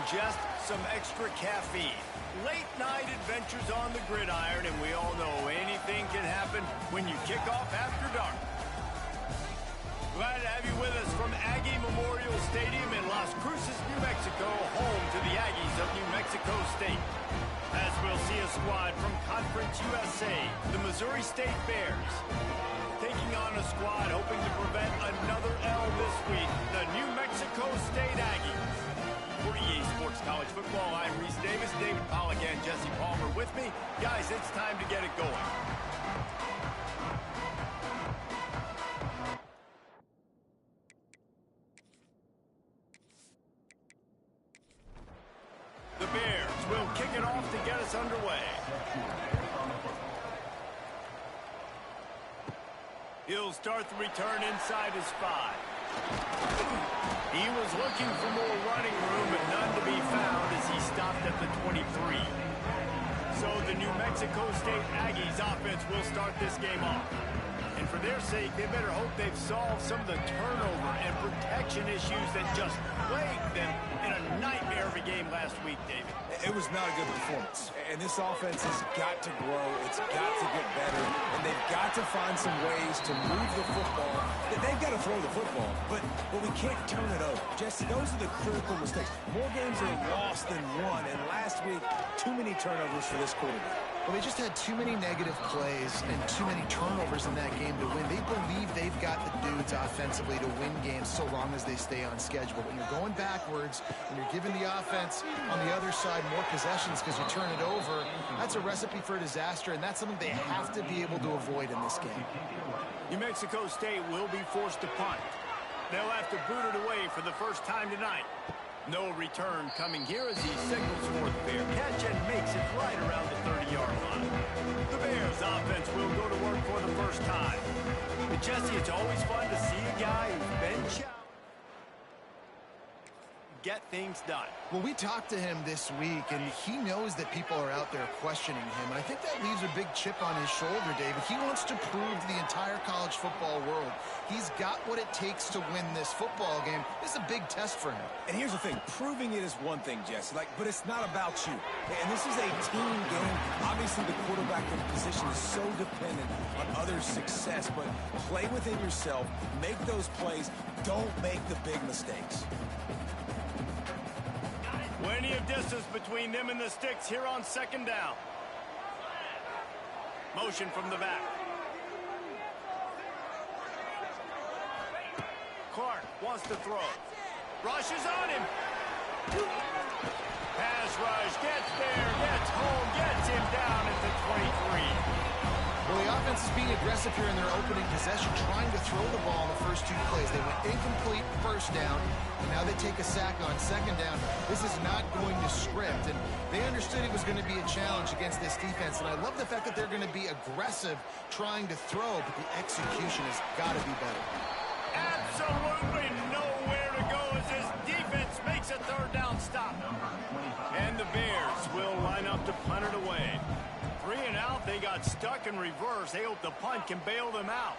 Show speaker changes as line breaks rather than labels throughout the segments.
ingest some extra caffeine. Late night adventures on the gridiron, and we all know anything can happen when you kick off after dark. Glad to have you with us from Aggie Memorial Stadium in Las Cruces, New Mexico, home to the Aggies of New Mexico State. As we'll see a squad from Conference USA, the Missouri State Bears. Taking on a squad hoping to prevent another L this week, the New Mexico State Aggies. For EA Sports College Football, I'm Reese Davis, David Pollack, and Jesse Palmer with me. Guys, it's time to get it going. The Bears will kick it off to get us underway. He'll start the return inside his 5. He was looking for more running room, but none to be found as he stopped at the 23. So the New Mexico State Aggies offense will start this game off. And for their sake, they better hope they've solved some of the turnover and protection issues that just plagued them in a nightmare of a game last week, David.
It was not a good performance. And this offense has got to grow. It's got to get better. And they've got to find some ways to move the football. They've got to throw the football, but we can't turn it over. Jesse, those are the critical mistakes. More games are lost than won. And last week, too many turnovers for this quarterback.
Well, they just had too many negative plays and too many turnovers in that game to win. They believe they've got the dudes offensively to win games so long as they stay on schedule. But when you're going backwards and you're giving the offense on the other side more possessions because you turn it over, that's a recipe for disaster, and that's something they have to be able to avoid in this game.
New Mexico State will be forced to punt. They'll have to boot it away for the first time tonight. No return coming here as he signals for the Bear catch and makes it right around the 30-yard line. The Bears offense will go to work for the first time. But Jesse, it's always fun to see a guy who's been challenged get things done.
Well, we talked to him this week, and he knows that people are out there questioning him, and I think that leaves a big chip on his shoulder, David. He wants to prove to the entire college football world he's got what it takes to win this football game. This is a big test for him.
And here's the thing. Proving it is one thing, Jesse, but it's not about you. And this is a team game. Obviously, the quarterback position is so dependent on others' success, but play within yourself, make those plays, don't make the big mistakes.
Plenty of distance between them and the sticks here on second down. Motion from the back. Clark wants to throw. Rush is on him. Pass rush, gets there, gets home, gets him down at the 23.
Well, the offense is being aggressive here in their opening possession, trying to throw the ball in the first 2 plays. They went incomplete first down, and now they take a sack on second down. This is not going to script, and they understood it was going to be a challenge against this defense, and I love the fact that they're going to be aggressive trying to throw, but the execution has got to be better.
Absolutely nowhere to go as this defense makes a third down stop. And the Bears will line up to punt it away. 3 and out, they got stuck in reverse. They hope the punt can bail them out.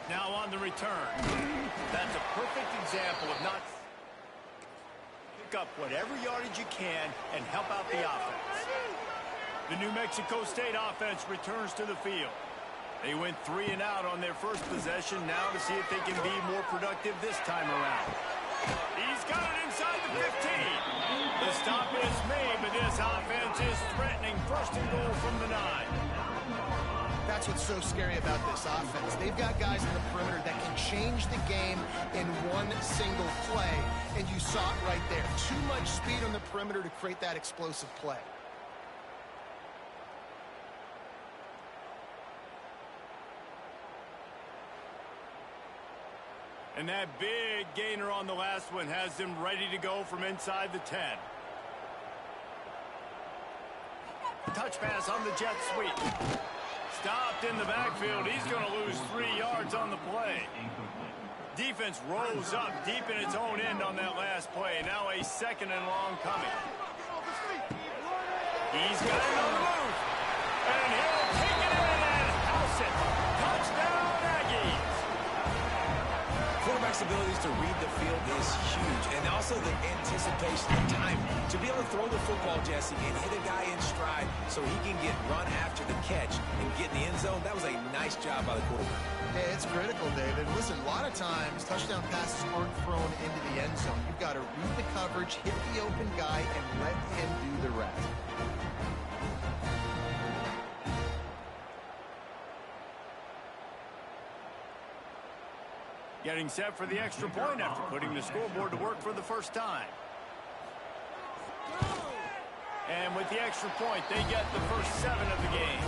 Now on the return. That's a perfect example of not pick up whatever yardage you can and help out the offense. The New Mexico State offense returns to the field. They went 3 and out on their first possession, now to see if they can be more productive this time around. He's got it inside the 15. The stop is made, but this offense is threatening. First and goal from the 9.
That's what's so scary about this offense. They've got guys in the perimeter that can change the game in one single play, and you saw it right there. Too much speed on the perimeter to create that explosive play.
And that big gainer on the last one has them ready to go from inside the 10. Touch pass on the jet sweep. Stopped in the backfield. He's going to lose 3 yards on the play. Defense rose up deep in its own end on that last play. Now a second and long coming. He's got it on the move. And he'll take it in and house it. Touchdown, Aggies.
For quarterback's abilities to read the field is huge, and also the anticipation, the time to be able to throw the football, Jesse, and hit a guy in stride so he can get run after the catch and get in the end zone. That was a nice job by the quarterback.
Yeah, it's critical, David. Listen, a lot of times touchdown passes aren't thrown into the end zone. You've got to read the coverage, hit the open guy, and let him do the rest.
Getting set for the extra point after putting the scoreboard to work for the first time. And with the extra point, they get the first 7 of the game.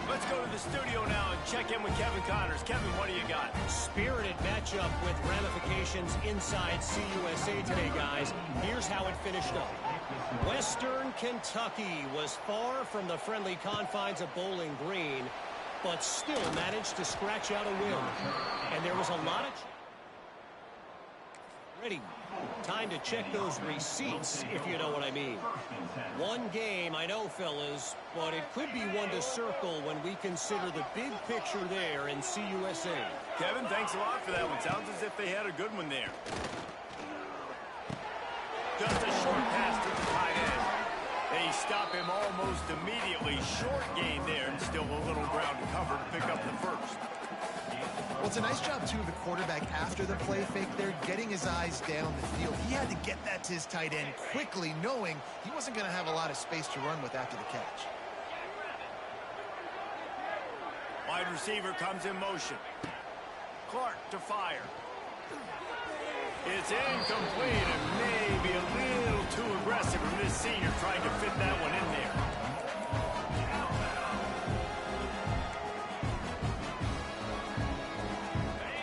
Let's go to the studio now and check in with Kevin Connors. Kevin, what do you got?
Spirited matchup with ramifications inside CUSA today, guys. Here's how it finished up. Western Kentucky was far from the friendly confines of Bowling Green, but still managed to scratch out a win. And there was a lot of... Ready. Time to check those receipts, if you know what I mean. One game, I know, fellas, but it could be one to circle when we consider the big picture there in CUSA.
Kevin, thanks a lot for that one. Sounds as if they had a good one there. Just a short pass to the tight end. They stop him almost immediately. Short gain there, and still a little ground to cover to pick up the first.
Well, it's a nice job, too, of the quarterback after the play fake there, getting his eyes down the field. He had to get that to his tight end quickly, knowing he wasn't going to have a lot of space to run with after the catch.
Wide receiver comes in motion. Clark to fire. It's incomplete and maybe a little too aggressive from this senior trying to fit that one in there.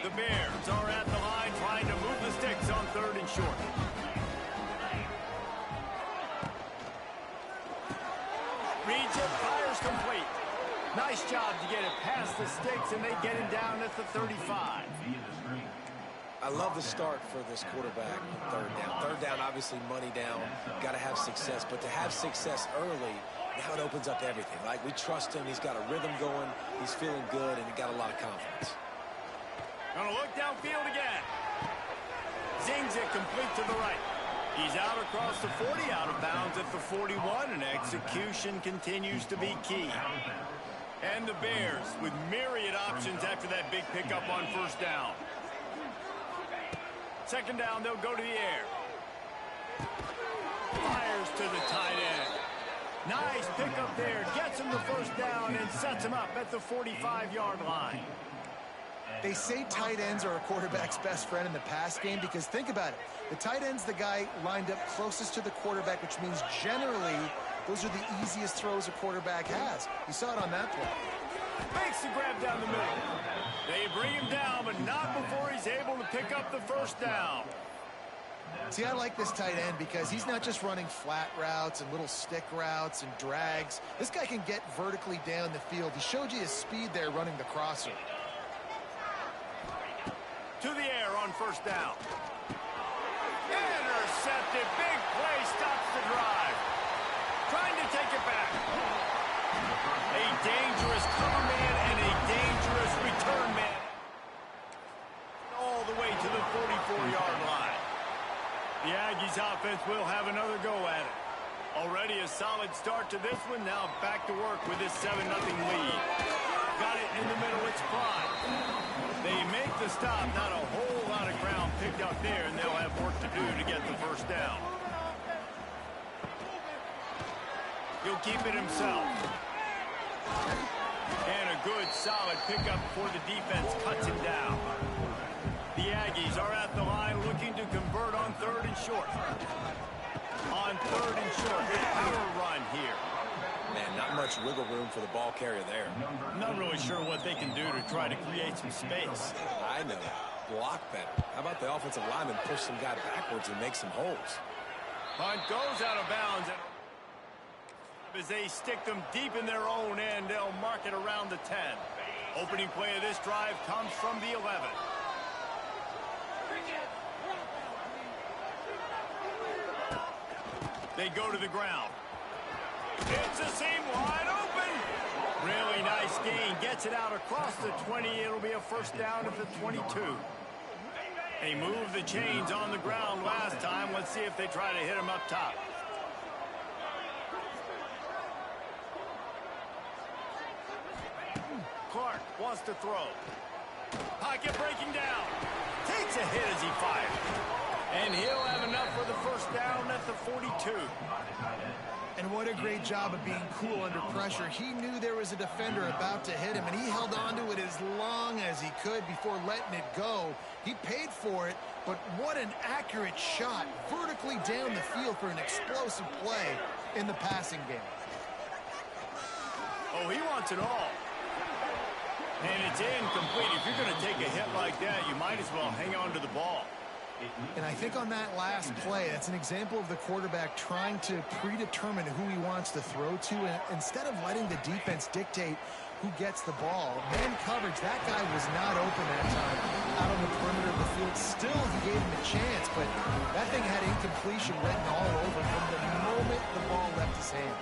The Bears are at the line trying to move the sticks on 3rd and short. Reads it, fires complete. Nice job to get it past the sticks, and they get him down at the 35.
I love the start for this quarterback on 3rd down. 3rd down, obviously money down. Got to have success, but to have success early, now it opens up everything. Like, we trust him. He's got a rhythm going. He's feeling good, and he got a lot of confidence.
Gonna look downfield again. Zings it complete to the right. He's out across the 40, out of bounds at the 41, and execution continues to be key. And the Bears with myriad options after that big pickup on 1st down. 2nd down, they'll go to the air. Fires to the tight end. Nice pickup there. Gets him the 1st down and sets him up at the 45-yard line.
They say tight ends are a quarterback's best friend in the pass game because think about it. The tight end's the guy lined up closest to the quarterback, which means generally those are the easiest throws a quarterback has. You saw it on that play.
Makes the grab down the middle. They bring him down, but not before he's able to pick up the 1st down.
See, I like this tight end because he's not just running flat routes and little stick routes and drags. This guy can get vertically down the field. He showed you his speed there running the crosser.
To the air on 1st down. Intercepted. Big play stops the drive. Trying to take it back. A dangerous cover man and a dangerous return man. All the way to the 44-yard line. The Aggies offense will have another go at it. Already a solid start to this one. Now back to work with this 7-0 lead. Got it in the middle. It's Prime. They make the stop. Not a whole lot of ground picked up there, and they'll have work to do to get the 1st down. He'll keep it himself. And a good, solid pickup before the defense cuts him down. The Aggies are at the line looking to convert on 3rd and short. On 3rd and short, a power run here.
Man, not much wiggle room for the ball carrier there.
Not really sure what they can do to try to create some space.
I know. Block better. How about the offensive lineman push some guy backwards and make some holes?
Punt goes out of bounds. As they stick them deep in their own end, they'll mark it around the 10. Opening play of this drive comes from the 11. They go to the ground. It's a seam wide open. Really nice gain. Gets it out across the 20. It'll be a 1st down at the 22. They moved the chains on the ground last time. Let's see if they try to hit him up top. Clark wants to throw. Pocket breaking down. Takes a hit as he fires. And he'll have enough for the first down at the 42.
And what a great job of being cool under pressure. He knew there was a defender about to hit him, and he held on to it as long as he could before letting it go. He paid for it, but what an accurate shot vertically down the field for an explosive play in the passing game.
Oh, he wants it all. And it's incomplete. If you're going to take a hit like that, you might as well hang on to the ball.
And I think on that last play, that's an example of the quarterback trying to predetermine who he wants to throw to. And instead of letting the defense dictate who gets the ball, man coverage, that guy was not open that time out on the perimeter of the field. Still, he gave him a chance, but that thing had incompletion written all over from the moment the ball left his hand.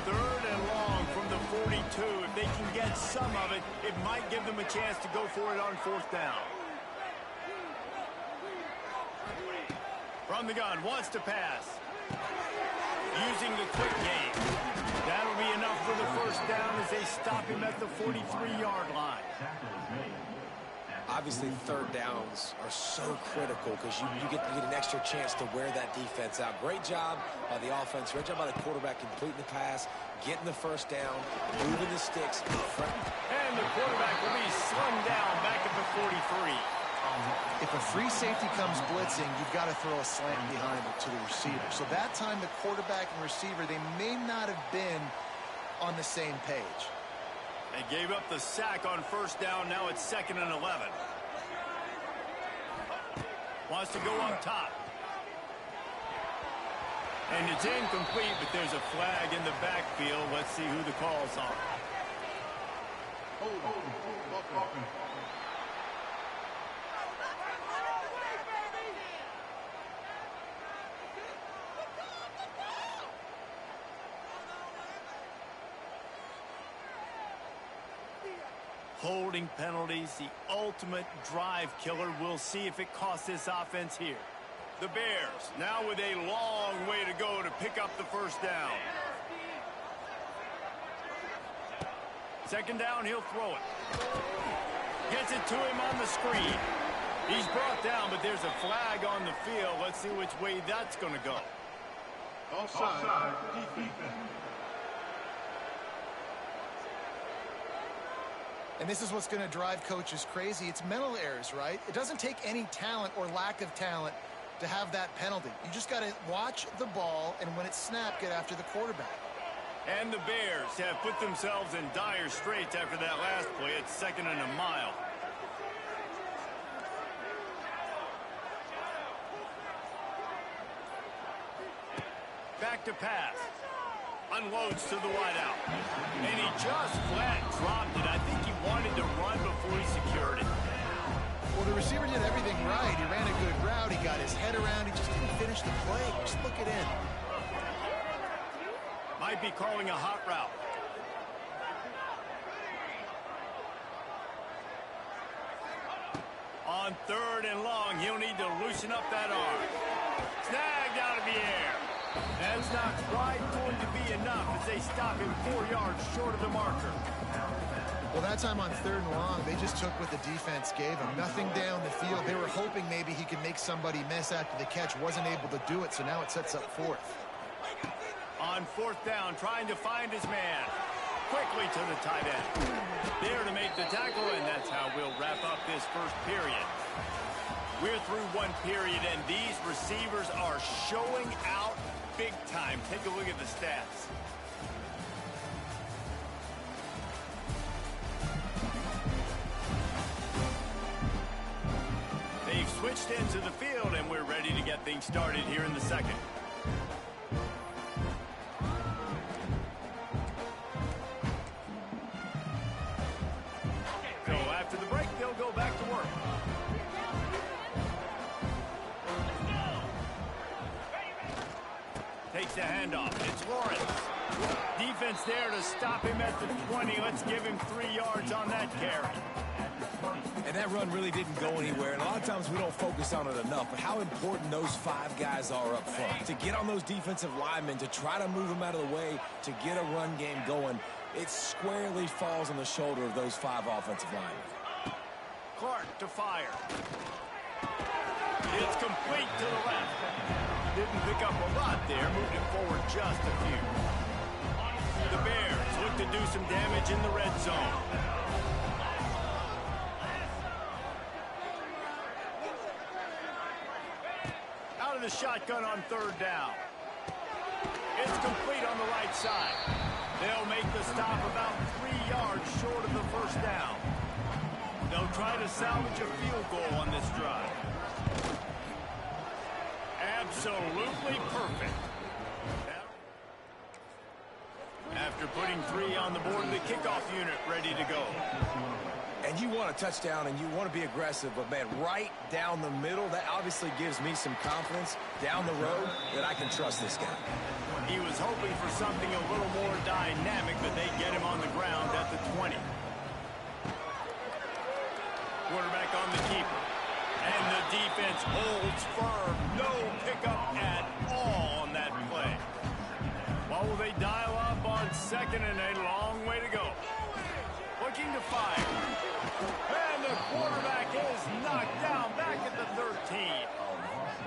3rd and long from the 42. If they can get some of it, it might give them a chance to go for it on 4th down. From the gun, wants to pass. Using the quick game. That'll be enough for the first down as they stop him at the 43-yard line.
Obviously, 3rd downs are so critical because you get an extra chance to wear that defense out. Great job by the offense. Great job by the quarterback completing the pass, getting the first down, moving the sticks.
And the quarterback will be slung down back at the 43.
If a free safety comes blitzing, you've got to throw a slant behind it to the receiver. So that time, the quarterback and receiver, they may not have been on the same page.
They gave up the sack on 1st down. Now it's 2nd and 11. Wants to go up top. And it's incomplete, but there's a flag in the backfield. Let's see who the call's on. Holding penalties, the ultimate drive killer. We'll see if it costs this offense here. The Bears now with a long way to go to pick up the first down. 2nd down, he'll throw it. Gets it to him on the screen. He's brought down, but there's a flag on the field. Let's see which way that's going to go.
Offside. Defense.
And this is what's going to drive coaches crazy. It's mental errors, right? It doesn't take any talent or lack of talent to have that penalty. You just got to watch the ball, and when it's snapped, get after the quarterback.
And the Bears have put themselves in dire straits after that last play. It's 2nd and a mile. Back to pass. Unloads to the wideout. And he just flat dropped it. I think he wanted to run before he secured it.
Well, the receiver did everything right. He ran a good route. He got his head around. He just didn't finish the play. Just look it in.
Might be calling a hot route. On 3rd and long, he'll need to loosen up that arm. Snagged out of the air. That's not quite going to be enough as they stop him 4 yards short of the marker.
Well, that time on 3rd and long, they just took what the defense gave him. Nothing down the field. They were hoping maybe he could make somebody miss after the catch. Wasn't able to do it, so now it sets up 4th.
On 4th down, trying to find his man. Quickly to the tight end. There to make the tackle, and that's how we'll wrap up this first period. We're through one period, and these receivers are showing out big time. Take a look at the stats. They've switched into the field, and we're ready to get things started here in the second. So after the break, they'll go back to work. Takes the handoff. It's Lawrence. Defense there to stop him at the 20. Let's give him 3 yards on that carry.
And that run really didn't go anywhere. And a lot of times we don't focus on it enough. But how important those 5 guys are up front. To get on those defensive linemen, to try to move them out of the way, to get a run game going, it squarely falls on the shoulder of those 5 offensive linemen.
Clark to fire. It's complete to the left. Didn't pick up a lot there, moved it forward just a few. The Bears look to do some damage in the red zone. Out of the shotgun on 3rd down. It's complete on the right side. They'll make the stop about 3 yards short of the 1st down. They'll try to salvage a field goal on this drive. Absolutely perfect. After putting 3 on the board, the kickoff unit ready to go.
And you want a touchdown and you want to be aggressive, but man, right down the middle, that obviously gives me some confidence down the road that I can trust this guy.
He was hoping for something a little more dynamic, but they get him on the ground at the 20. Quarterback on the keeper. And the defense holds firm. No pickup at all on that play. What will they dial up on 2nd and a long way to go? Looking to fire. And the quarterback is knocked down back at the 13.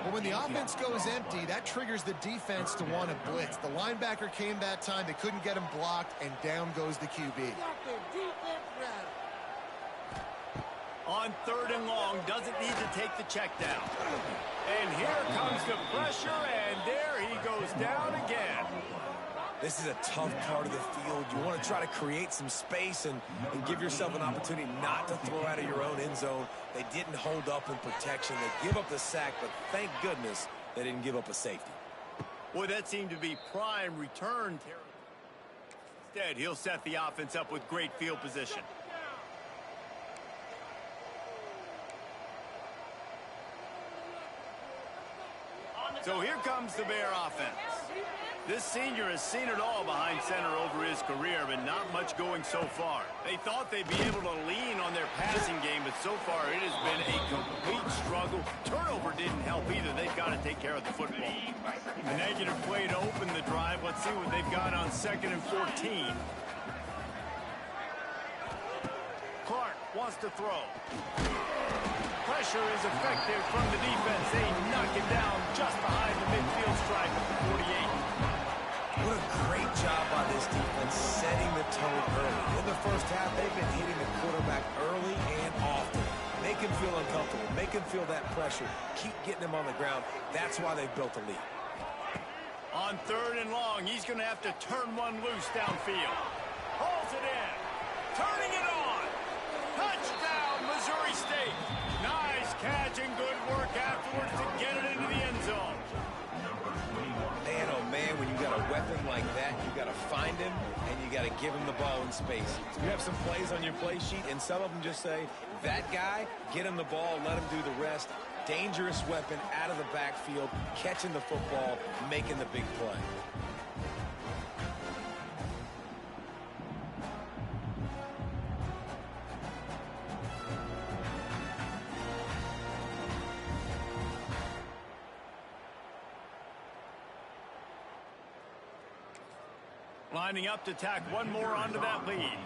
Well, when the offense goes empty, that triggers the defense to want to blitz. The linebacker came that time. They couldn't get him blocked, and down goes the QB.
On 3rd and long, doesn't need to take the check down. And here comes the pressure, and there he goes down again.
This is a tough part of the field. You want to try to create some space and give yourself an opportunity not to throw out of your own end zone. They didn't hold up in protection. They give up the sack, but thank goodness they didn't give up a safety.
Boy, that seemed to be prime return territory. Instead, he'll set the offense up with great field position. So here comes the Bear offense. This senior has seen it all behind center over his career, but not much going so far. They thought they'd be able to lean on their passing game, but so far it has been a complete struggle. Turnover didn't help either. They've got to take care of the football. A negative play to open the drive. Let's see what they've got on 2nd and 14. Clark wants to throw. Pressure is effective from the defense. They knock it down just behind the midfield stripe at the 48.
What a great job by this defense setting the tone early. In the 1st half, they've been hitting the quarterback early and often. Make him feel uncomfortable. Make him feel that pressure. Keep getting him on the ground. That's why they've built a lead.
On 3rd and long, he's going to have to turn one loose downfield. Holds it in. Turning it on. Touchdown, Missouri State. Nice catch and good work afterwards to get it into the end zone.
Man, oh man, when you got a weapon like that, you got to find him and you got to give him the ball in space. You have some plays on your play sheet, and some of them just say, that guy, get him the ball, let him do the rest. Dangerous weapon out of the backfield, catching the football, making the big play.
Lining up to tack one more onto that lead.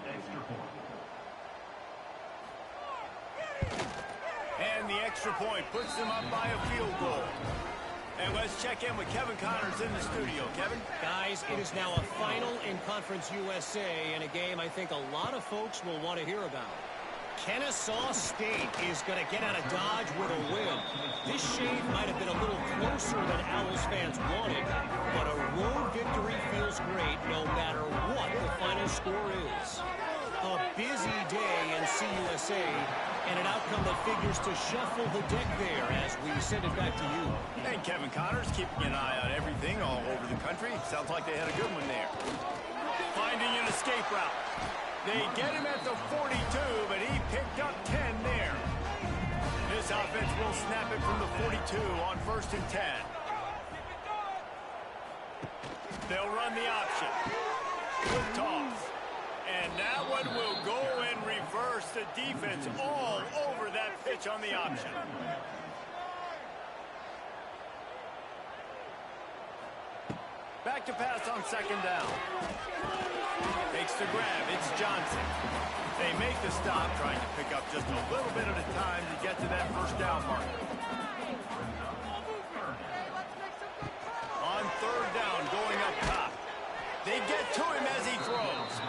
And the extra point puts them up by a field goal. And let's check in with Kevin Connors in the studio. Kevin?
Guys, it is now a final in Conference USA in a game I think a lot of folks will want to hear about. Kennesaw State is going to get out of Dodge with a win. This shave might have been a little closer than Owls fans wanted, but a road victory feels great no matter what the final score is. A busy day in CUSA, and an outcome that figures to shuffle the deck there as we send it back to you.
And Kevin Connors keeping an eye on everything all over the country. Sounds like they had a good one there. Finding an escape route. They get him at the 42, but he picked up 10 there. This offense will snap it from the 42 on 1st and 10. They'll run the option. Good toss. And that one will go in reverse. The defense all over that pitch on the option. Back to pass on second down. Takes the grab. It's Johnson. They make the stop, trying to pick up just a little bit at a time to get to that first down marker. On third down, going up top. They get to him as he throws.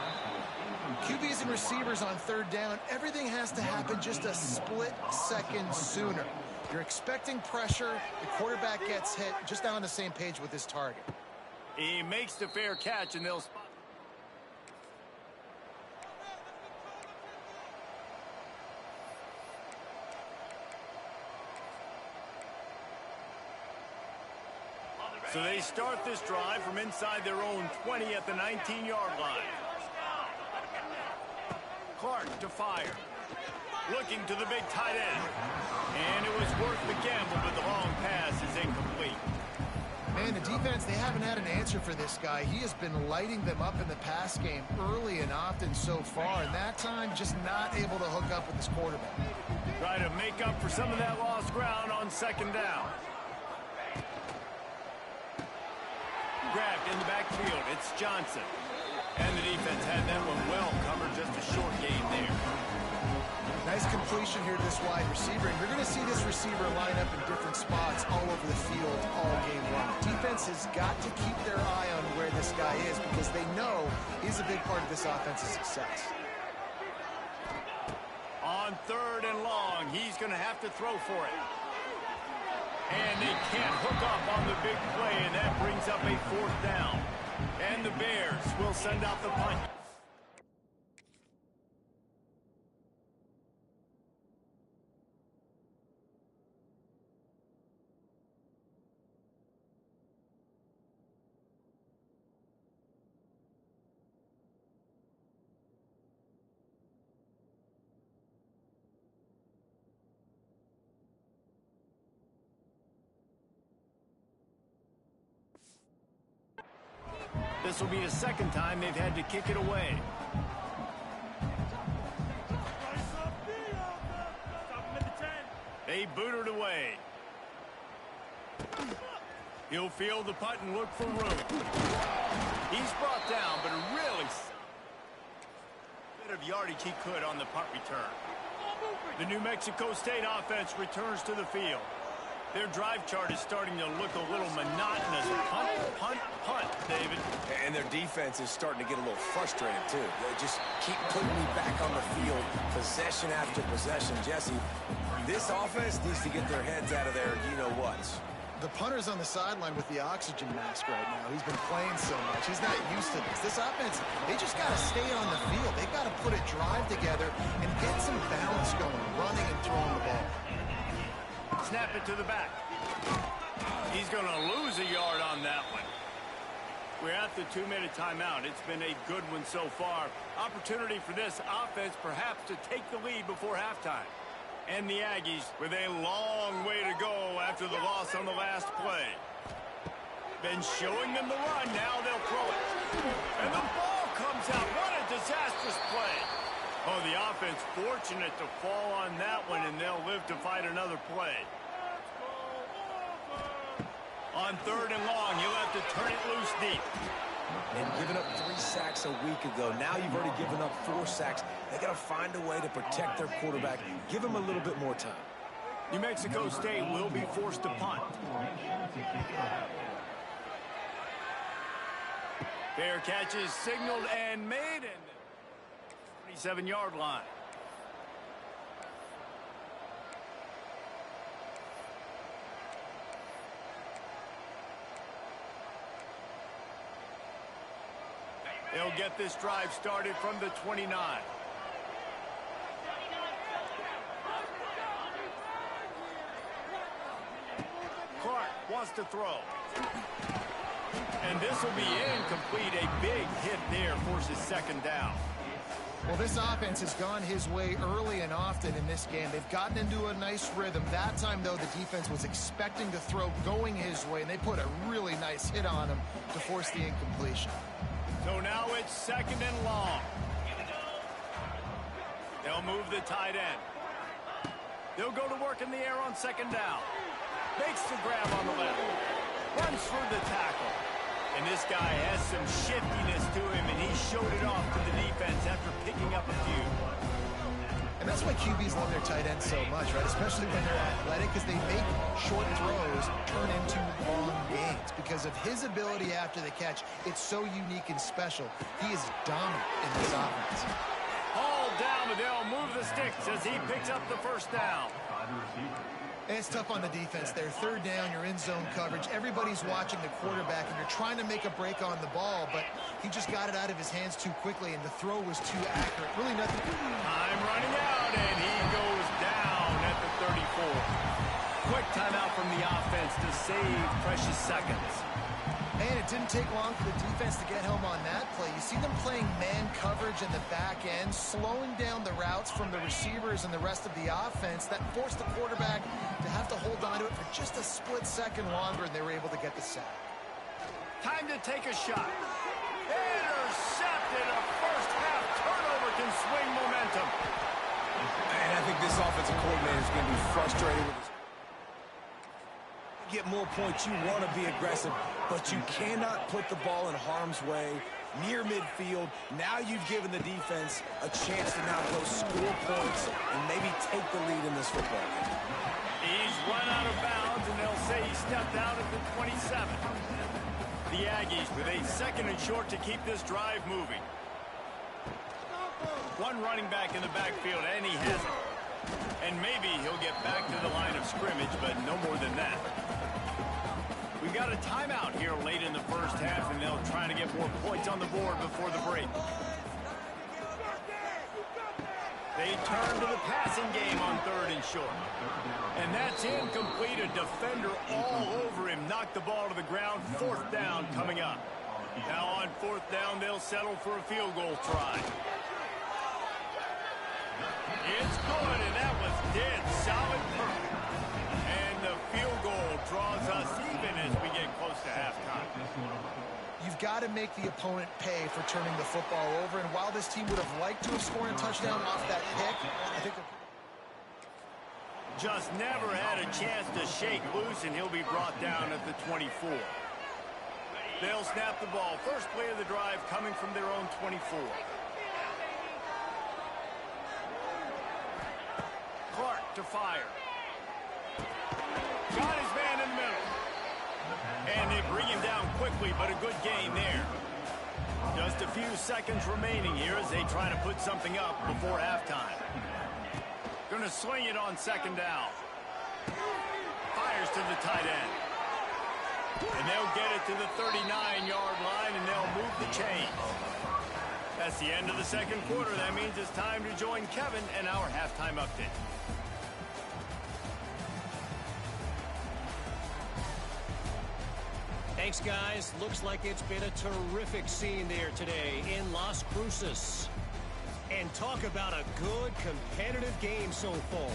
QBs and receivers on third down, everything has to happen just a split second sooner. You're expecting pressure. The quarterback gets hit. Just not on the same page with his target.
He makes the fair catch, and they'll spot. So they start this drive from inside their own 20 at the 19-yard line. Clark to fire. Looking to the big tight end. And it was worth the gamble, but the long pass is incomplete.
Man, the defense, they haven't had an answer for this guy. He has been lighting them up in the pass game early and often so far, and that time just not able to hook up with his quarterback.
Try to make up for some of that lost ground on second down. Grabbed in the backfield. It's Johnson. And the defense had that one well covered. Just a short gain there.
Nice completion here to this wide receiver. And you're going to see this receiver line up in different spots all over the field all game long. Defense has got to keep their eye on where this guy is because they know he's a big part of this offense's success.
On third and long, he's going to have to throw for it. And they can't hook up on the big play, and that brings up a fourth down. And the Bears will send out the punt. This will be the second time they've had to kick it away. They boot it away. He'll field the punt and look for room. He's brought down, but a really bit of yardage he could on the punt return. The New Mexico State offense returns to the field. Their drive chart is starting to look a little monotonous. Punt, punt, punt, David.
And their defense is starting to get a little frustrated, too. They just keep putting me back on the field, possession after possession. Jesse, this offense needs to get their heads out of their you-know-whats.
The punter's on the sideline with the oxygen mask right now. He's been playing so much. He's not used to this. This offense, they just got to stay on the field. They've got to put a drive together and get some balance going, running and throwing the ball.
Snap it to the back. He's going to lose a yard on that one. We're at the 2-minute timeout. It's been a good one so far. Opportunity for this offense perhaps to take the lead before halftime. And the Aggies with a long way to go after the loss on the last play. Been showing them the run. Now they'll throw it. And the ball comes out. What a disastrous play. Oh, the offense fortunate to fall on that one, and they'll live to fight another play. On third and long, you'll have to turn it loose deep.
And giving up 3 sacks a week ago. Now you've already given up 4 sacks. They got to find a way to protect their quarterback. Give him a little bit more time.
New Mexico State will be forced to punt. Fair catch is signaled and made in the 27-yard line. They'll get this drive started from the 29. Clark wants to throw. And this will be incomplete. A big hit there forces second down.
Well, this offense has gone his way early and often in this game. They've gotten into a nice rhythm. That time, though, the defense was expecting to throw going his way, and they put a really nice hit on him to force the incompletion.
So now it's second and long. They'll move the tight end. They'll go to work in the air on second down. Makes the grab on the left. Runs for the tackle. And this guy has some shiftiness to him, and he showed it off to the defense after picking up a few.
And that's why QBs love their tight ends so much, right? Especially when they're athletic, because they make short throws turn into long gains. Because of his ability after the catch, it's so unique and special. He is dominant in this offense.
All down, but they'll move the sticks as he picks up the first down.
And it's tough on the defense there. Third down, you're in zone coverage. Everybody's watching the quarterback, and you're trying to make a break on the ball, but he just got it out of his hands too quickly, and the throw was too accurate. Really nothing.
Time running out, and he goes down at the 34. Quick timeout from the offense to save precious seconds.
And it didn't take long for the defense to get home on that play. You see them playing man coverage in the back end, slowing down the routes from the receivers and the rest of the offense. That forced the quarterback to have to hold on to it for just a split second longer, and they were able to get the sack.
Time to take a shot. Intercepted. A first half turnover can swing momentum.
And I think this offensive coordinator is going to be frustrated with this. Get more points, you want to be aggressive, but you cannot put the ball in harm's way near midfield. Now you've given the defense a chance to now go score points and maybe take the lead in this football game.
He's run out of bounds, and they'll say he stepped out at the 27. The Aggies with a second and short to keep this drive moving. One running back in the backfield, and he has it. And maybe he'll get back to the line of scrimmage, but no more than that. We've got a timeout here late in the first half, and they'll try to get more points on the board before the break. They turn to the passing game on third and short. And that's incomplete. A defender all over him. Knocked the ball to the ground. Fourth down coming up. Now on fourth down, they'll settle for a field goal try. It's good, and that was dead solid perfect. And the field goal draws us even as we get close to halftime.
You've got to make the opponent pay for turning the football over, and while this team would have liked to have scored a touchdown off that pick, I think
just never had a chance to shake loose, and he'll be brought down at the 24. They'll snap the ball. First play of the drive coming from their own 24. Clark to fire. Got his man in the middle. And they bring him down quickly, but a good gain there. Just a few seconds remaining here as they try to put something up before halftime. Going to swing it on second down. Fires to the tight end. And they'll get it to the 39-yard line, and they'll move the chains. That's the end of the second quarter. That means it's time to join Kevin and our halftime update.
Thanks, guys. Looks like it's been a terrific scene there today in Las Cruces. And talk about a good, competitive game so far.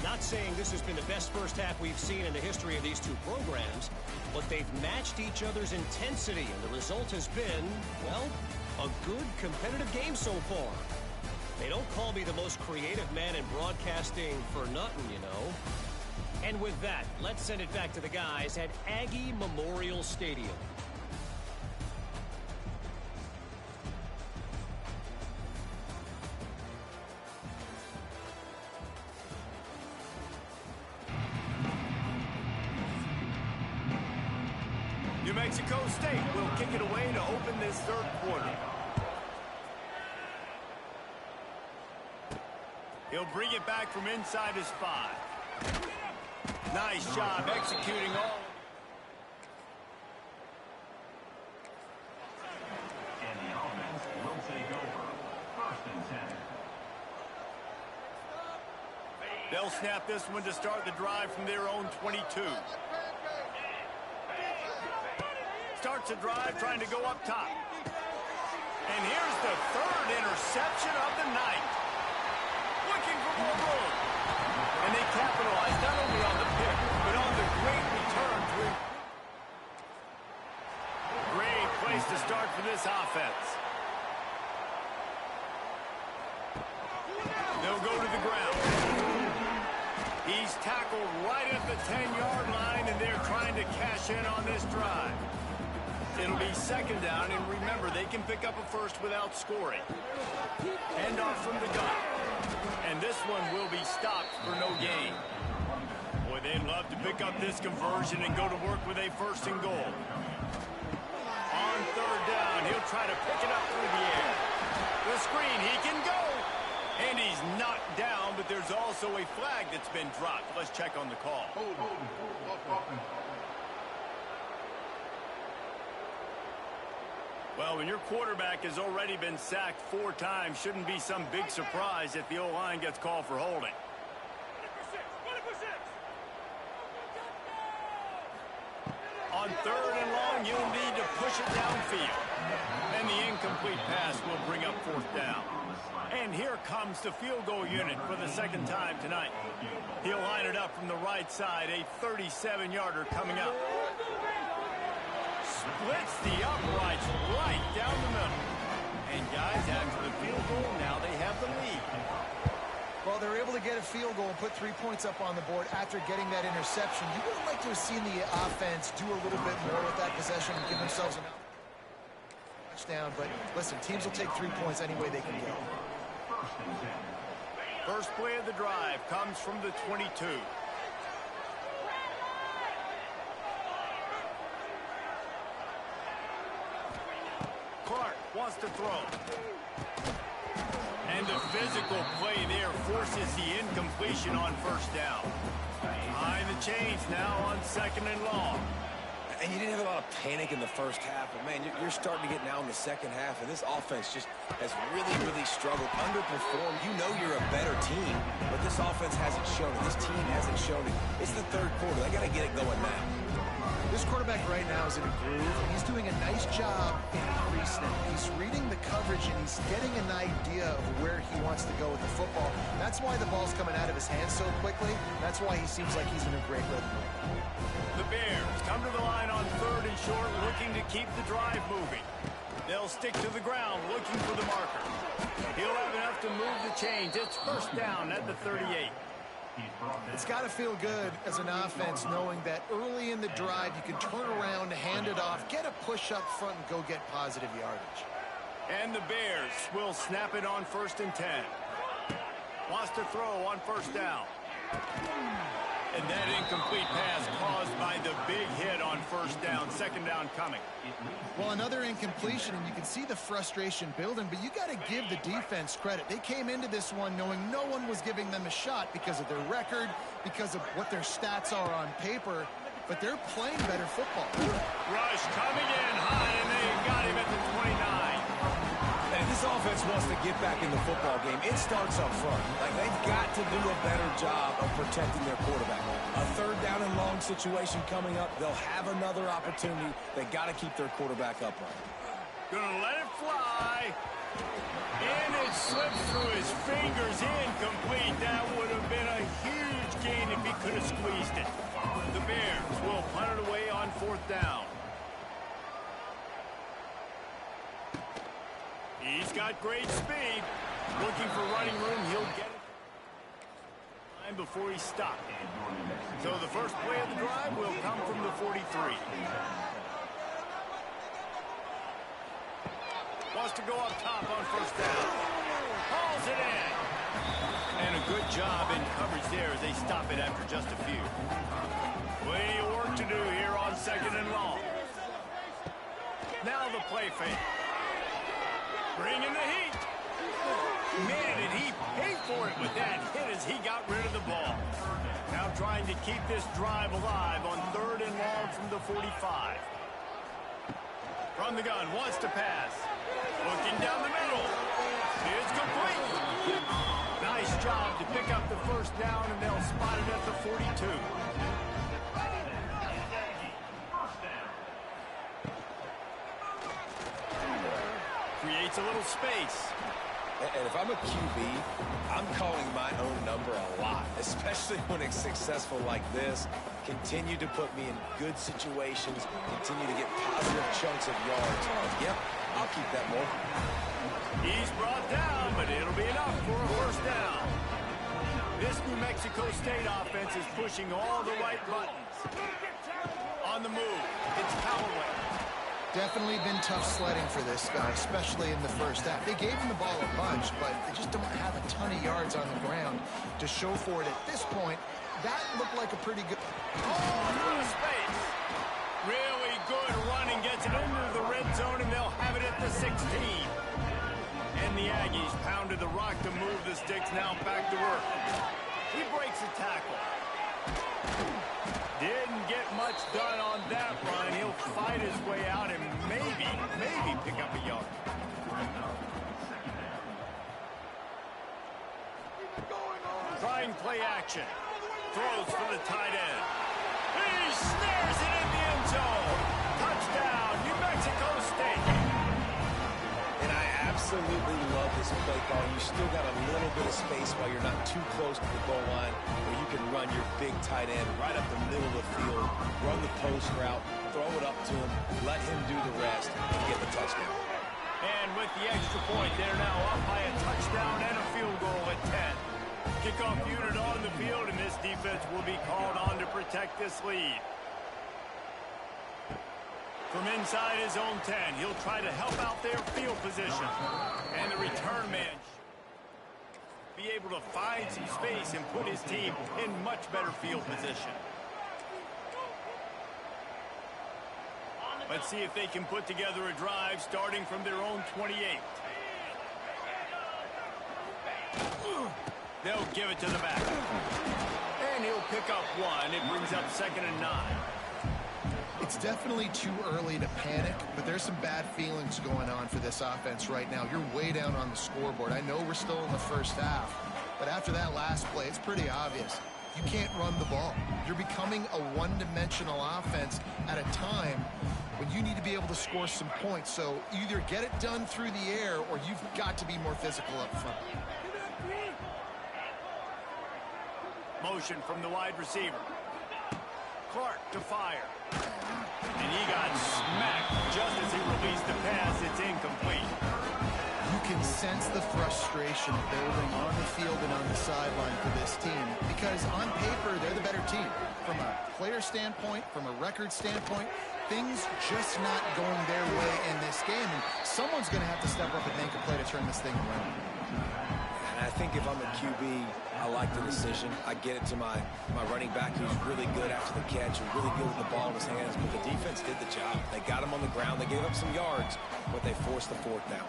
Not saying this has been the best first half we've seen in the history of these two programs, but they've matched each other's intensity, and the result has been, well, a good, competitive game so far. They don't call me the most creative man in broadcasting for nothing, you know. And with that, let's send it back to the guys at Aggie Memorial Stadium.
New Mexico State will kick it away to open this third quarter. He'll bring it back from inside his 5. Nice job executing all.
And the offense will take over. First and 10.
They'll snap this one to start the drive from their own 22. Starts the drive trying to go up top. And here's the third interception of the night. Looking for more room. And they capitalize not only on the pick, but on the great return. Great place to start for this offense. He's tackled right at the 10-yard line, and they're trying to cash in on this drive. It'll be second down, and remember, they can pick up a first without scoring. Handoff from the gun. And this one will be stopped for no gain. Boy, they'd love to pick up this conversion and go to work with a first and goal. On third down, he'll try to pick it up through the air. The screen, he can go. And he's knocked down, but there's also a flag that's been dropped. Let's check on the call. Well, when your quarterback has already been sacked 4 times, shouldn't be some big surprise if the O-line gets called for holding. On third and long, you'll need to push it downfield. And the incomplete pass will bring up fourth down. And here comes the field goal unit for the second time tonight. He'll line it up from the right side, a 37-yarder coming up. Splits the uprights right down the middle. And guys, after the field goal, now they have the lead.
Well, they're able to get a field goal and put 3 points up on the board after getting that interception. You would have liked to have seen the offense do a little bit more with that possession and give themselves a touchdown. But listen, teams will take 3 points any way they can go.
First play of the drive comes from the 22. Clark wants to throw. And the physical play there forces the incompletion on first down. Behind the chains now on second and long.
And you didn't have a lot of panic in the first half, but, man, you're starting to get now in the second half, and this offense just has really, really struggled, underperformed. You know you're a better team, but this offense hasn't shown it. This team hasn't shown it. It's the third quarter. They got to get it going now.
This quarterback right now is in a groove, and he's doing a nice job in pre-snap. He's reading the coverage, and he's getting an idea of where he wants to go with the football. That's why the ball's coming out of his hands so quickly. That's why he seems like he's in a great rhythm.
The Bears come to the line on third and short, looking to keep the drive moving. They'll stick to the ground, looking for the marker. He'll have enough to move the chains. It's first down at the 38.
It's got to feel good as an offense knowing that early in the drive you can turn around, hand it off, get a push up front, and go get positive yardage.
And the Bears will snap it on first and 10. Wants to throw on first down. And that incomplete pass caused by the big hit on first down. Second down coming.
Well, another incompletion, and you can see the frustration building, but you got to give the defense credit. They came into this one knowing no one was giving them a shot because of their record, because of what their stats are on paper, but they're playing better football.
Rush coming in high, and they got him at the 29.
And if this offense wants to get back in the football game, it starts up front. Like, they've got to do a better job of protecting their quarterback. A third down and long situation coming up. They'll have another opportunity. They got to keep their quarterback upright.
Gonna let it fly. And it slips through his fingers. Incomplete. That would have been a huge gain if he could have squeezed it. The Bears will punt it away on fourth down. He's got great speed. Looking for running room. He'll get it before he stopped. So the first play of the drive will come from the 43. Wants to go up top on first down. Hauls it in. And a good job in coverage there as they stop it after just a few. Plenty of work to do here on second and long. Now the play fake. Bringing the heat. Man, did he pay for it with that hit as he got rid of the ball. Now trying to keep this drive alive on third and long from the 45. From the gun, wants to pass. Looking down the middle. It's complete. Nice job to pick up the first down, and they'll spot it at the 42. Creates a little space.
And if I'm a QB, I'm calling my own number a lot, especially when it's successful like this. Continue to put me in good situations, continue to get positive chunks of yards. Yep, I'll keep that more.
He's brought down, but it'll be enough for a first down. This New Mexico State offense is pushing all the right buttons. On the move, it's Callaway.
Definitely been tough sledding for this guy, especially in the first half. They gave him the ball a bunch, but they just don't have a ton of yards on the ground to show for it at this point. That looked like a pretty good...
Oh, through space. Really good running, gets it into the red zone, and they'll have it at the 16. And the Aggies pounded the rock to move the sticks, now back to work. He breaks a tackle. Didn't get much done on that run. He'll fight his way out and maybe pick up a yard. Trying play action. Throws for the tight end. He snares it in the end zone. Touchdown, New Mexico State.
And I absolutely love this play call. You still got a little bit of space while you're not too close to the goal line, where you can run your big tight end right up the middle of the field, run the post route, throw it up to him, let him do the rest, and get the touchdown.
And with the extra point, they're now up by a touchdown and a field goal at 10. Kickoff unit on the field, and this defense will be called on to protect this lead. From inside his own 10, he'll try to help out their field position. And the return man be able to find some space and put his team in much better field position. Let's see if they can put together a drive starting from their own 28. They'll give it to the back. And he'll pick up one. It brings up 2nd and 9.
It's definitely too early to panic, but there's some bad feelings going on for this offense right now. You're way down on the scoreboard. I know we're still in the first half, but after that last play, it's pretty obvious. You can't run the ball. You're becoming a one-dimensional offense at a time when you need to be able to score some points. So either get it done through the air or you've got to be more physical up front.
Motion from the wide receiver. Clark to fire. And he got smacked just as he released the pass. It's incomplete.
You can sense the frustration building on the field and on the sideline for this team because on paper, they're the better team. From a player standpoint, from a record standpoint, things just not going their way in this game. And someone's going to have to step up and make a play to turn this thing around.
And I think if I'm a QB, I like the decision. I get it to my running back who's really good after the catch and really good with the ball in his hands, but the defense did the job. They got him on the ground. They gave up some yards, but they forced the 4th down.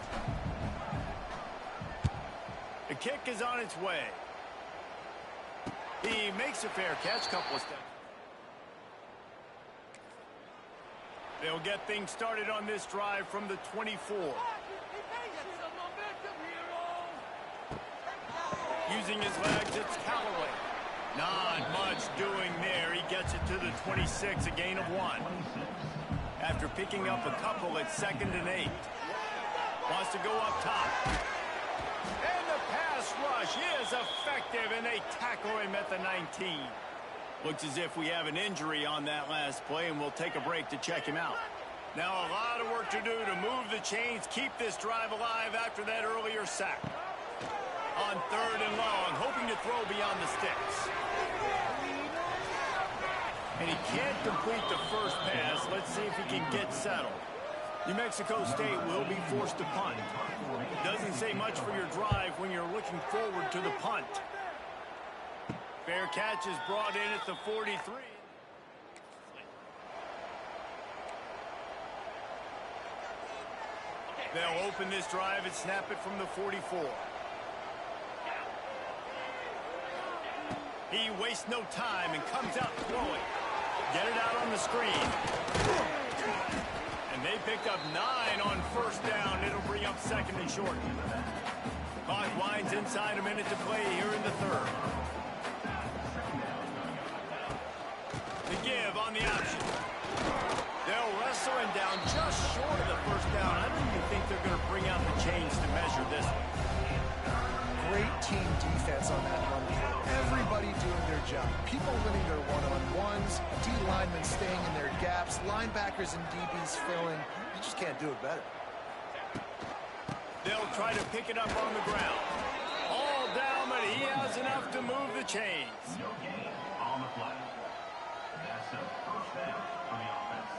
The kick is on its way. He makes a fair catch, couple of steps. They'll get things started on this drive from the 24. Using his legs, it's Callaway. Not much doing there. He gets it to the 26, a gain of 1. After picking up a couple, it's 2nd and 8. Wants to go up top. And the pass rush is effective, and they tackle him at the 19. Looks as if we have an injury on that last play, and we'll take a break to check him out. Now a lot of work to do to move the chains, keep this drive alive after that earlier sack. On 3rd and long, hoping to throw beyond the sticks. And he can't complete the first pass. Let's see if he can get settled. New Mexico State will be forced to punt. Doesn't say much for your drive when you're looking forward to the punt. Fair catch is brought in at the 43. They'll open this drive and snap it from the 44. He wastes no time and comes out throwing. Get it out on the screen. And they picked up 9 on 1st down. It'll bring up 2nd and short. Clock winds inside a minute to play here in the 3rd. The give on the option. They'll wrestle him down just short of the 1st down. I don't even think they're going to bring out the chains to measure this.
Great team defense on that run. Everybody doing their job. People winning their one-on-ones, D-linemen staying in their gaps, linebackers and DBs filling. You just can't do it better.
They'll try to pick it up on the ground. All down, but he has enough to move the chains.
No gain on the play. That's a first down for the offense.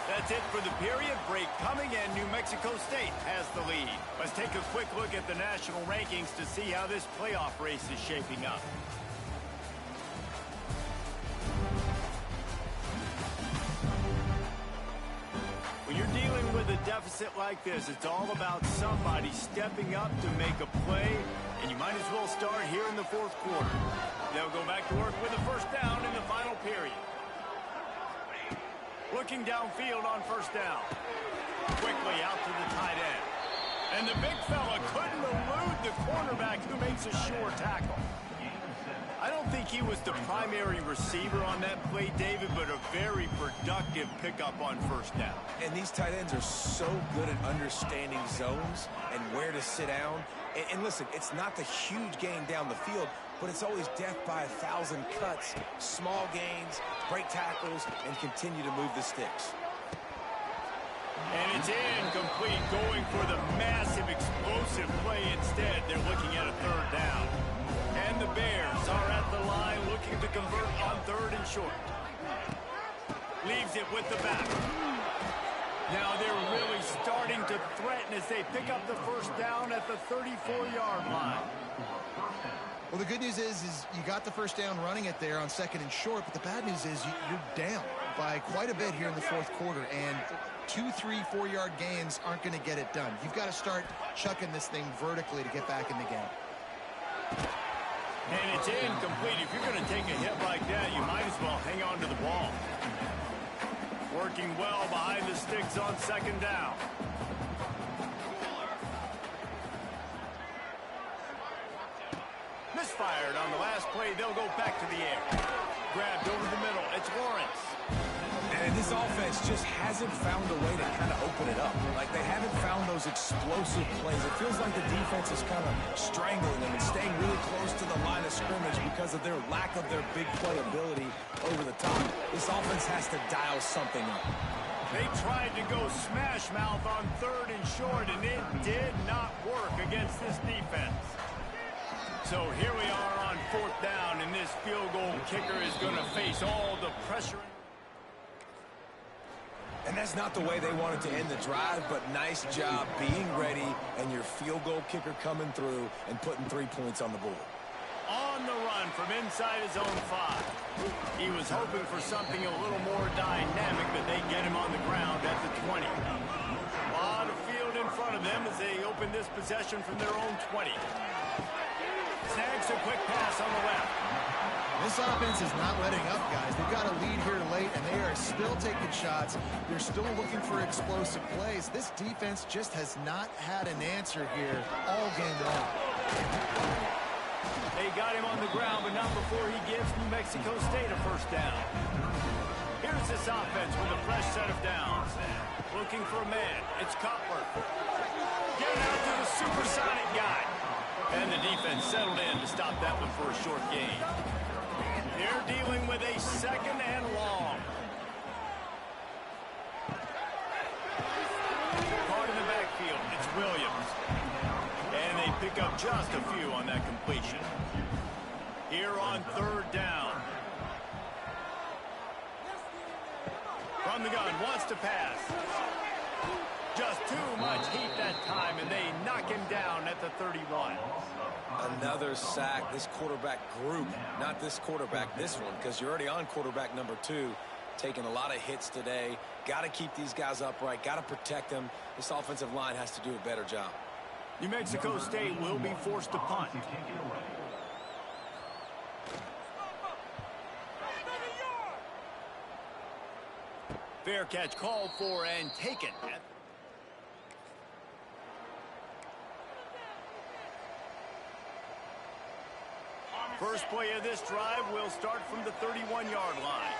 That's it for the period. Break coming, and New Mexico State has the lead. Let's take a quick look at the national rankings to see how this playoff race is shaping up. When you're dealing with a deficit like this, it's all about somebody stepping up to make a play, and you might as well start here in the fourth quarter. They'll go back to work with a first down in the final period. Looking downfield on first down. Quickly out to the tight end. And the big fella couldn't elude the cornerback who makes a sure tackle. I don't think he was the primary receiver on that play, David, but a very productive pickup on first down.
And these tight ends are so good at understanding zones and where to sit down. And listen, it's not the huge gain down the field, but it's always death by 1,000 cuts, small gains, break tackles, and continue to move the sticks.
And it's incomplete, going for the massive explosive play instead. They're looking at a third down. And the Bears are at the line looking to convert on third and short. Leaves it with the back. Now they're really starting to threaten as they pick up the first down at the 34-yard line.
Well, the good news is you got the first down running it there on second and short, but the bad news is you're down by quite a bit here in the fourth quarter, and 2, 3, 4-yard gains aren't going to get it done. You've got to start chucking this thing vertically to get back in the game.
And it's incomplete. If you're going to take a hit like that, you might as well hang on to the ball. Working well behind the sticks on second down. Misfired on the last play. They'll go back to the air. Grabbed over the middle. It's Lawrence.
And this offense just hasn't found a way to kind of open it up. Like, they haven't found those explosive plays. It feels like the defense is kind of strangling them and staying really close to the line of scrimmage because of their lack of their big play ability over the top. This offense has to dial something up.
They tried to go smash mouth on third and short, and it did not work against this defense. So here we are on fourth down, and this field goal kicker is going to face all the pressure.
And that's not the way they wanted to end the drive, but nice job being ready and your field goal kicker coming through and putting 3 points on the board.
On the run from inside his own 5. He was hoping for something a little more dynamic, but they get him on the ground at the 20. A lot of field in front of them as they open this possession from their own 20. Snags a quick pass on the left.
This offense is not letting up, guys. They've got a lead here late, and they are still taking shots. They're still looking for explosive plays. This defense just has not had an answer here all game long.
They got him on the ground, but not before he gives New Mexico State a first down. Here's this offense with a fresh set of downs. Looking for a man. It's Cutler. Getting out to the supersonic guy. And the defense settled in to stop that one for a short gain. They're dealing with a second and long. Caught in the backfield. It's Williams. And they pick up just a few on that completion. Here on third down. From the gun, wants to pass. Just too much heat that time, and they knock him down at the 31.
Another sack. This quarterback group, not this quarterback, this one, because you're already on quarterback number 2, taking a lot of hits today. Got to keep these guys upright, got to protect them. This offensive line has to do a better job.
New Mexico State will be forced to punt. Fair catch called for and taken. First play of this drive will start from the 31-yard line.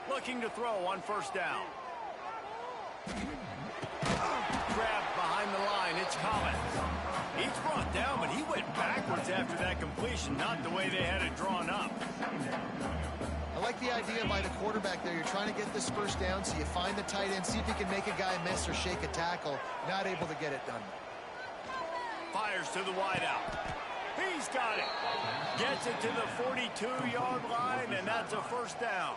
Looking to throw on first down. Grabbed behind the line. It's Collins. He's brought down, but he went backwards after that completion, not the way they had it drawn up.
I like the idea by the quarterback there. You're trying to get this first down, so you find the tight end, see if you can make a guy miss or shake a tackle. Not able to get it done.
Fires to the wideout. He's got it. Gets it to the 42-yard line, and that's a first down.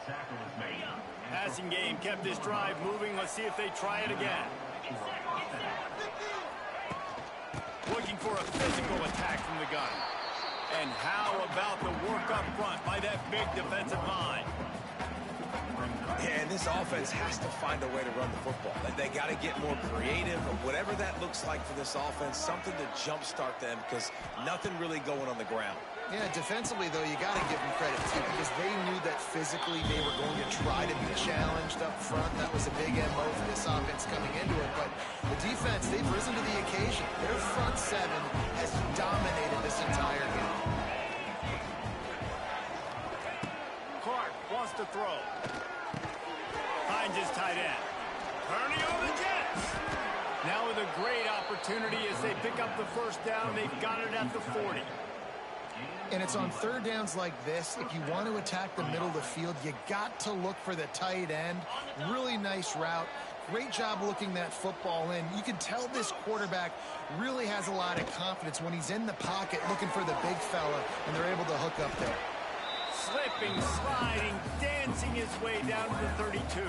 Passing game kept this drive moving. Let's see if they try it again. Looking for a physical attack from the gun. And how about the work up front by that big defensive line?
Yeah, and this offense has to find a way to run the football. They got to get more creative, or whatever that looks like for this offense, something to jumpstart them, because nothing really going on the ground.
Yeah, defensively, though, you got to give them credit, too, because they knew that physically they were going to try to be challenged up front. That was a big MO for this offense coming into it. But the defense, they've risen to the occasion. Their front seven has dominated this entire game.
Clark wants to throw. Finds his tight end. Turning on the Jets. Now with a great opportunity as they pick up the first down. They've got it at the 40.
And it's on third downs like this. If you want to attack the middle of the field, you got to look for the tight end. Really nice route. Great job looking that football in. You can tell this quarterback really has a lot of confidence when he's in the pocket looking for the big fella, and they're able to hook up there.
Slipping, sliding, dancing his way down to the 32.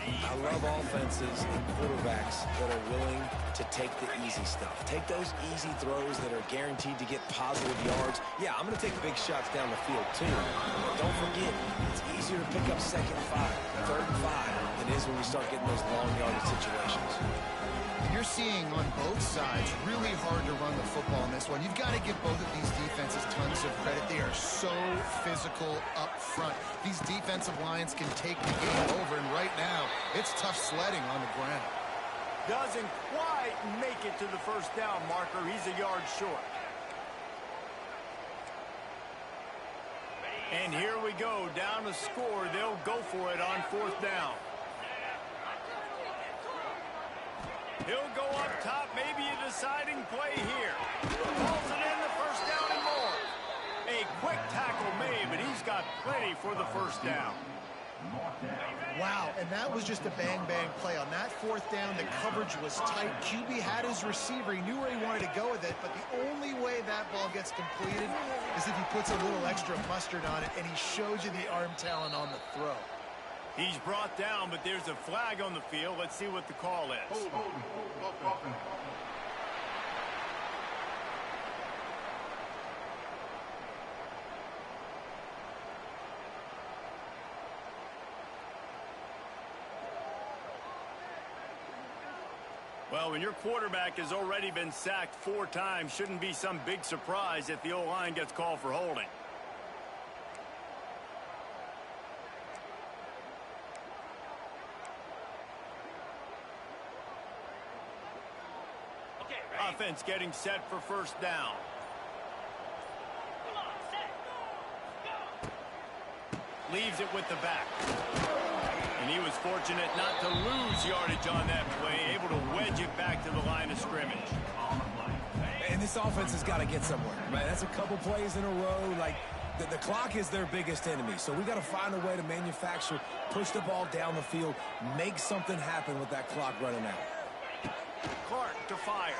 I love offenses and quarterbacks that are willing to take the easy stuff. Take those easy throws that are guaranteed to get positive yards. Yeah, I'm going to take big shots down the field, too. But don't forget, it's easier to pick up second and 5, third and 5 than it is when we start getting those long yardage situations.
And you're seeing on both sides really hard to run the football in this one. You've got to give both of these defenses tons of credit. They are so physical up front. These defensive lines can take the game over, and right now it's tough sledding on the ground.
Doesn't quite make it to the first down marker. He's a yard short. And here we go, down to score. They'll go for it on fourth down. He'll go up top, maybe a deciding play here. Calls it in, the first down and more. A quick tackle made, but he's got plenty for the first down.
Wow, and that was just a bang-bang play. On that fourth down, the coverage was tight. QB had his receiver. He knew where he wanted to go with it, but the only way that ball gets completed is if he puts a little extra mustard on it, and he shows you the arm talent on the throw.
He's brought down, but there's a flag on the field. Let's see what the call is. Well, when your quarterback has already been sacked 4 times, shouldn't be some big surprise if the O-line gets called for holding. Offense getting set for first down. Leaves it with the back. And he was fortunate not to lose yardage on that play, able to wedge it back to the line of scrimmage.
And this offense has got to get somewhere, man. That's a couple plays in a row. Like, the clock is their biggest enemy, so we got to find a way to manufacture, push the ball down the field, make something happen with that clock running out.
Clark to fire.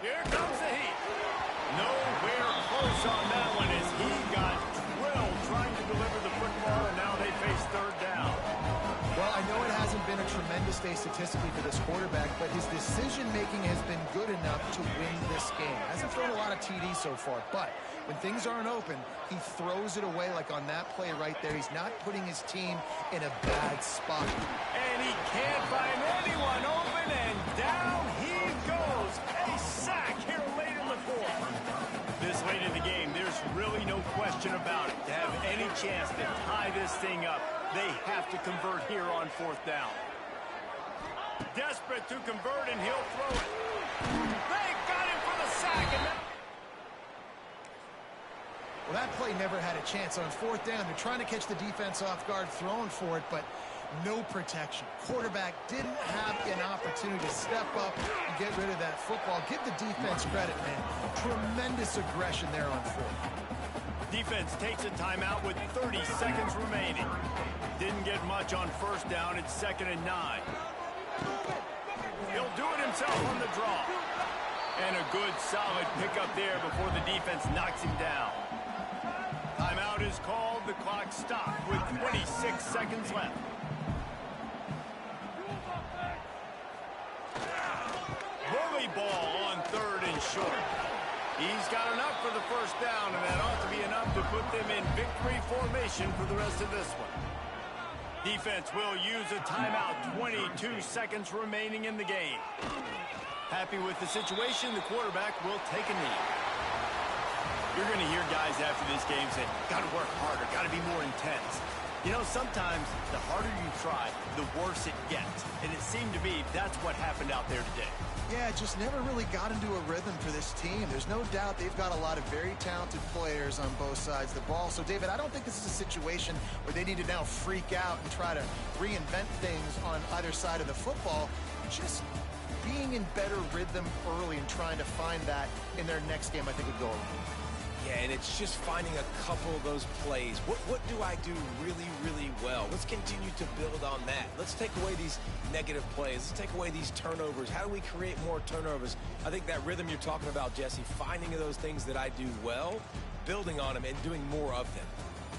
Here comes the heat. Nowhere close on that one as he got drilled trying to deliver the football, and now they face third down.
Well, I know it hasn't been a tremendous day statistically for this quarterback, but his decision-making has been good enough to win this game. Hasn't thrown a lot of TDs so far, but when things aren't open, he throws it away like on that play right there. He's not putting his team in a bad spot.
And he can't find anyone open, and down he goes. A sack here late in the fourth. This late in the game, there's really no question about it. To have any chance to tie this thing up, they have to convert here on fourth down. Desperate to convert, and he'll throw it. They got him for the sack.
Well, that play never had a chance. On fourth down, they're trying to catch the defense off guard, throwing for it, but no protection. Quarterback didn't have an opportunity to step up and get rid of that football. Give the defense credit, man. Tremendous aggression there on fourth.
Defense takes a timeout with 30 seconds remaining. Didn't get much on first down. It's 2nd and 9. He'll do it himself on the draw. And a good, solid pickup there before the defense knocks him down. Timeout is called. The clock stopped with 26 seconds left. Bully ball on 3rd and short. He's got enough for the first down, and that ought to be enough to put them in victory formation for the rest of this one. Defense will use a timeout. 22 seconds remaining in the game. Happy with the situation, the quarterback will take a knee. You're going to hear guys after this game say, got to work harder, got to be more intense. You know, sometimes the harder you try, the worse it gets. And it seemed to be that's what happened out there today.
Yeah, just never really got into a rhythm for this team. There's no doubt they've got a lot of very talented players on both sides of the ball. So, David, I don't think this is a situation where they need to now freak out and try to reinvent things on either side of the football. Just being in better rhythm early and trying to find that in their next game, I think would go a long way.
Yeah, and it's just finding a couple of those plays. What do I do really, really well? Let's continue to build on that. Let's take away these negative plays. Let's take away these turnovers. How do we create more turnovers? I think that rhythm you're talking about, Jesse, finding those things that I do well, building on them, and doing more of them.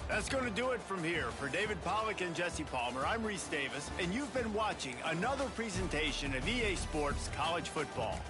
That's going to do it from here. For David Pollack and Jesse Palmer, I'm Reese Davis, and you've been watching another presentation of EA Sports College Football.